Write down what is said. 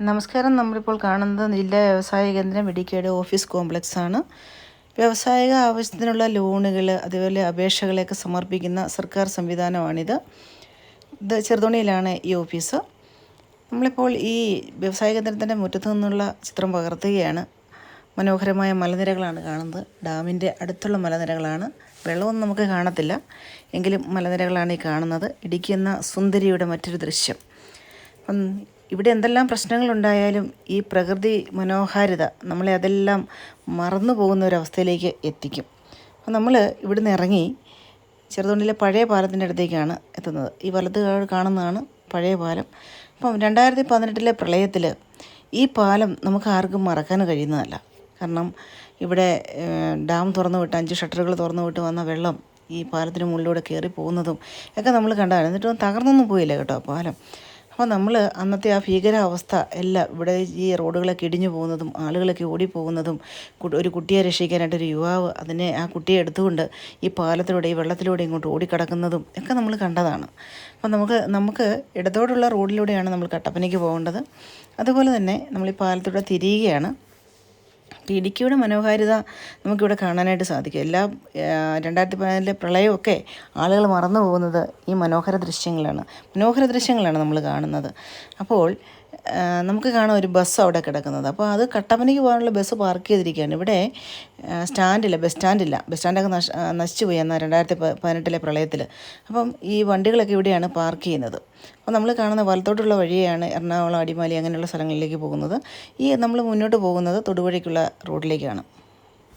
നമസ്കാരം. നമ്മളിപ്പോൾ കാണുന്നത് ജില്ലാ വ്യവസായ കേന്ദ്രം ഇടുക്കിയുടെ ഓഫീസ് കോംപ്ലക്സ് ആണ്. വ്യാവസായിക ആവശ്യത്തിനുള്ള ലോണുകൾ അതുപോലെ അപേക്ഷകളെയൊക്കെ സമർപ്പിക്കുന്ന സർക്കാർ സംവിധാനമാണിത്. ഇത് ചെറുതോണിയിലാണ് ഈ ഓഫീസ്. നമ്മളിപ്പോൾ ഈ വ്യവസായ കേന്ദ്രത്തിൻ്റെ മുറ്റത്തു നിന്നുള്ള ചിത്രം പകർത്തുകയാണ്. മനോഹരമായ മലനിരകളാണ് കാണുന്നത്. ഡാമിൻ്റെ അടുത്തുള്ള മലനിരകളാണ്. വെള്ളമൊന്നും നമുക്ക് കാണത്തില്ല, എങ്കിലും മലനിരകളാണ് ഈ കാണുന്നത്. ഇടുക്കി എന്ന സുന്ദരിയുടെ മറ്റൊരു ദൃശ്യം. ഇവിടെ എന്തെല്ലാം പ്രശ്നങ്ങളുണ്ടായാലും ഈ പ്രകൃതി മനോഹാരിത നമ്മളെ അതെല്ലാം മറന്നു പോകുന്ന ഒരവസ്ഥയിലേക്ക് എത്തിക്കും. അപ്പോൾ നമ്മൾ ഇവിടുന്ന് ഇറങ്ങി ചെറുതോണിയിലെ പഴയ പാലത്തിൻ്റെ അടുത്തേക്കാണ് എത്തുന്നത്. ഈ വലത് കാണുന്നതാണ് പഴയ പാലം. അപ്പം 2018 പ്രളയത്തിൽ ഈ പാലം നമുക്ക് ആർക്കും മറക്കാൻ കഴിയുന്നതല്ല. കാരണം ഇവിടെ ഡാം തുറന്നു വിട്ട് 5 ഷട്ടറുകൾ തുറന്നു വിട്ട് വന്ന വെള്ളം ഈ പാലത്തിന് മുകളിലൂടെ കയറി പോകുന്നതും ഒക്കെ നമ്മൾ കണ്ടതാണ്. എന്നിട്ടും തകർന്നൊന്നും പോയില്ല കേട്ടോ പാലം. അപ്പോൾ നമ്മൾ അന്നത്തെ ആ ഭീകരാവസ്ഥ എല്ലാം, ഇവിടെ ഈ റോഡുകളൊക്കെ ഇടിഞ്ഞു പോകുന്നതും ആളുകളൊക്കെ ഓടിപ്പോകുന്നതും, ഒരു കുട്ടിയെ രക്ഷിക്കാനായിട്ടൊരു യുവാവ് ആ കുട്ടിയെ എടുത്തുകൊണ്ട് ഈ പാലത്തിലൂടെ ഈ വെള്ളത്തിലൂടെ ഇങ്ങോട്ട് ഓടിക്കടക്കുന്നതും ഒക്കെ നമ്മൾ കണ്ടതാണ്. അപ്പോൾ നമുക്ക് ഇടത്തോടുള്ള റോഡിലൂടെയാണ് നമ്മൾ കട്ടപ്പനയ്ക്ക് പോകേണ്ടത്. അതുപോലെ തന്നെ നമ്മൾ ഈ പാലത്തിലൂടെ തിരിയുകയാണ്. ഇടുക്കിയുടെ മനോഹാരിത നമുക്കിവിടെ കാണാനായിട്ട് സാധിക്കും. 2018 പ്രളയമൊക്കെ ആളുകൾ മറന്നു പോകുന്നത് ഈ മനോഹര ദൃശ്യങ്ങളാണ് നമ്മൾ കാണുന്നത്. അപ്പോൾ നമുക്ക് കാണാം ഒരു ബസ് അവിടെ കിടക്കുന്നത്. അപ്പോൾ അത് കട്ടപ്പനയ്ക്ക് പോകാനുള്ള ബസ് പാർക്ക് ചെയ്തിരിക്കുകയാണ്. ഇവിടെ ബസ് സ്റ്റാൻഡൊക്കെ നശിച്ചു പോയി എന്നാൽ 2018 പ്രളയത്തിൽ. അപ്പം ഈ വണ്ടികളൊക്കെ ഇവിടെയാണ് പാർക്ക് ചെയ്യുന്നത്. അപ്പോൾ നമ്മൾ കാണുന്ന വലത്തോട്ടുള്ള വഴിയാണ് എറണാകുളം, അടിമാലി അങ്ങനെയുള്ള സ്ഥലങ്ങളിലേക്ക് പോകുന്നത്. നമ്മൾ മുന്നോട്ട് പോകുന്നത് തൊടുപുഴയ്ക്കുള്ള റോഡിലേക്കാണ്.